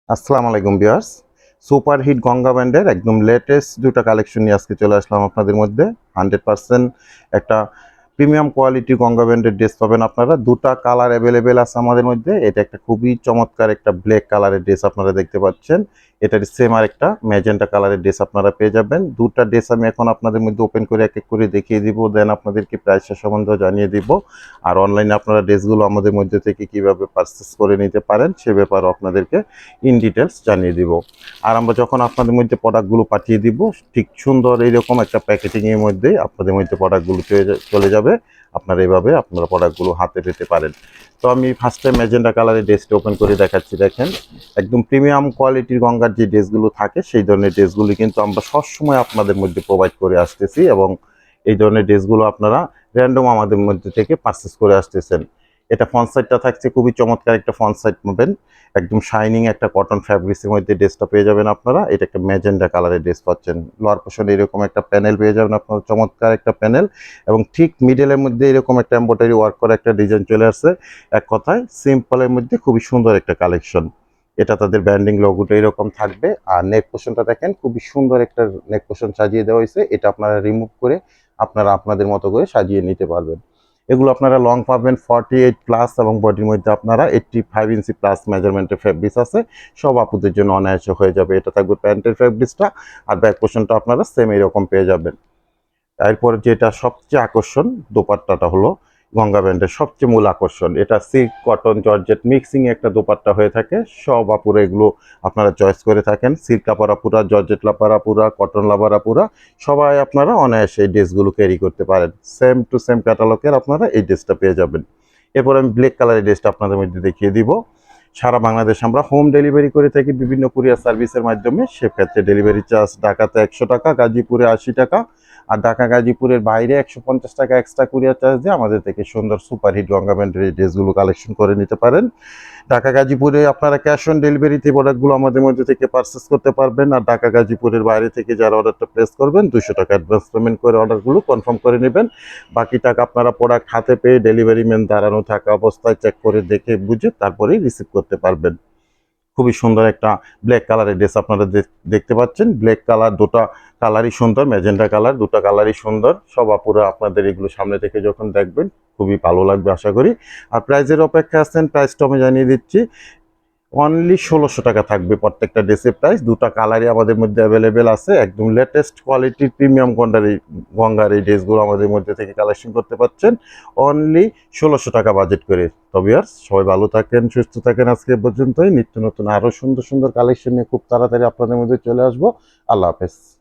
আসসালামু আলাইকুম viewers. Super hit Ganga ব্র্যান্ডের একদম লেটেস্ট দুটো কালেকশন নিয়ে আজকে চলে আসলাম আপনাদের মধ্যে। 100% একটা প্রিমিয়াম কোয়ালিটি গঙ্গা ব্র্যান্ডের ড্রেস পাবেন আপনারা। দুটা কালার অ্যাভেলেবেল আছে আমাদের মধ্যে। এটা একটা খুবই চমৎকার একটা ব্ল্যাক কালারের ড্রেস আপনারা দেখতে পাচ্ছেন। এটার সেম আর একটা ম্যাজেন্টা কালারের ড্রেস আপনারা পেয়ে যাবেন। দুটা ড্রেস আমি এখন আপনাদের মধ্যে ওপেন করে এক এক করে দেখিয়ে দিব, দেন আপনাদেরকে প্রাইসের সম্বন্ধে জানিয়ে দিব। আর অনলাইনে আপনারা ড্রেসগুলো আমাদের মধ্যে থেকে কিভাবে পারচেস করে নিতে পারেন সে ব্যাপারে আপনাদেরকে ইন ডিটেলস জানিয়ে দিব। আর আমরা যখন আপনাদের মধ্যে প্রোডাক্টগুলো পাঠিয়ে দিব, ঠিক সুন্দর এইরকম একটা প্যাকেজিংয়ের মধ্যে আপনাদের মধ্যে প্রোডাক্টগুলো চলে যাবে। আপনারা এইভাবে আপনারা প্রোডাক্টগুলো হাতে পেতে পারেন। তো আমি ফার্স্ট টাইম ম্যাজেন্টা কালারের ড্রেসটা ওপেন করে দেখাচ্ছি। দেখেন, একদম প্রিমিয়াম কোয়ালিটির গঙ্গার যে ড্রেসগুলো থাকে সেই ধরনের ড্রেসগুলি কিন্তু আমরা সবসময় আপনাদের মধ্যে প্রোভাইড করে আসতেছি, এবং এই ধরনের ড্রেসগুলো আপনারা র্যান্ডম আমাদের মধ্যে থেকে পারচেস করে আসতেছেন। এটা ফ্রন্ট সাইডটা থাকছে খুবই চমৎকার একটা ফ্রন্ট সাইড পাবেন। একদম শাইনিং একটা কটন ফ্যাব্রিক্সের মধ্যে ড্রেসটা পেয়ে যাবেন আপনারা। এটা একটা ম্যাজেন্টা কালারের ড্রেস পাচ্ছেন। লোয়ার পোর্শনে এরকম একটা প্যানেল পেয়ে যাবেন আপনারা, চমৎকার একটা প্যানেল, এবং ঠিক মিডলের মধ্যে এরকম একটা এমব্রয়ডারি ওয়ার্ক করা একটা ডিজাইন চলে আসছে। এক কথায় সিম্পলের মধ্যে খুবই সুন্দর একটা কালেকশন। এটা তাদের ব্র্যান্ডিং লোগোটা এরকম থাকবে। আর নেক পোর্শনটা দেখেন, খুবই সুন্দর একটা নেক পোর্শন সাজিয়ে দেওয়া হয়েছে। এটা আপনারা রিমুভ করে আপনারা আপনাদের মতো করে সাজিয়ে নিতে পারবেন। এগুলো আপনারা লং পাবেন 48 প্লাস, এবং বডির মধ্যে আপনারা 85 ইঞ্চি প্লাস মেজারমেন্টের ফেব্রিক্স আছে। সব আপুদের জন্য অনায়াসে হয়ে যাবে। এটা থাকবে প্যান্টের ফেব্রিক্সটা, আর ব্যাক পোর্শনটা আপনারা সেম এরকম পেয়ে যাবেন। এরপর যেটা সবচেয়ে আকর্ষণ, দোপাট্টাটা হলো গঙ্গা ব্র্যান্ডের সবচেয়ে মূল আকর্ষণ। এটা সিল্ক কটন জর্জেট মিক্সিং একটা দোপাট্টা হয়ে থাকে। সব আপুরা এগুলো আপনারা চয়েস করে থাকেন। সিল্ক লাপারা পুরা, জর্জেট লাপারা পুরা, কটন লাপারা পুরা, সবাই আপনারা অনায়াসে এই ড্রেসগুলো ক্যারি করতে পারেন। সেম টু সেম ক্যাটালগের আপনারা এই ড্রেসটা পেয়ে যাবেন। এরপর আমি ব্ল্যাক কালারের ড্রেসটা আপনাদের মধ্যে দেখিয়ে দিব। সারা বাংলাদেশ আমরা হোম ডেলিভারি করে থাকি বিভিন্ন কুরিয়ার সার্ভিসের মাধ্যমে। সেক্ষেত্রে ডেলিভারি চার্জ ঢাকাতে 100 টাকা, গাজীপুরে 80 টাকা, আর ঢাকা গাজীপুরের বাইরে 150 টাকা এক্সট্রা কুরিয়ার চার্জ দিয়ে আমাদের থেকে সুন্দর সুপারহিট গঙ্গা ব্র্যান্ডের এই ড্রেসগুলো কালেকশন করে নিতে পারেন। ঢাকা গাজীপুরে আপনারা ক্যাশ অন ডেলিভারিতে প্রোডাক্টগুলো আমাদের মধ্যে থেকে পারচেস করতে পারবেন। আর ঢাকা গাজীপুরের বাইরে থেকে যারা অর্ডারটা প্লেস করবেন 200 টাকা অ্যাডভান্স পেমেন্ট করে অর্ডারগুলো কনফার্ম করে নেবেন। বাকি টাকা আপনারা প্রোডাক্ট হাতে পেয়ে ডেলিভারি ম্যান দাঁড়ানো থাকা অবস্থায় চেক করে দেখে বুঝে তারপরেই রিসিভ করতে পারবেন। খুবই সুন্দর একটা ব্ল্যাক কালারের ড্রেস আপনারা দেখতে পাচ্ছেন। ব্ল্যাক কালার, দুটা কালারই সুন্দর, ম্যাজেন্টা কালার, দুটা কালারই সুন্দর। সব আপুরা আপনাদের এগুলো সামনে থেকে যখন দেখবেন খুবই ভালো লাগবে আশা করি। আর প্রাইজের অপেক্ষা আছেন, প্রাইসটা আমি জানিয়ে দিচ্ছি। অনলি 1600 টাকা থাকবে প্রত্যেকটা ড্রেসের প্রাইস। দুটা কালারই আমাদের মধ্যে অ্যাভেলেবেল আছে। একদম লেটেস্ট কোয়ালিটির প্রিমিয়াম গঙ্গার এই ড্রেসগুলো আমাদের মধ্যে থেকে কালেকশন করতে পারছেন অনলি 1600 টাকা বাজেট করে। তবে আর সবাই ভালো থাকেন, সুস্থ থাকেন। আজকে পর্যন্তই। নিত্য নতুন আরও সুন্দর সুন্দর কালেকশন নিয়ে খুব তাড়াতাড়ি আপনাদের মধ্যে চলে আসবো। আল্লাহ হাফেজ।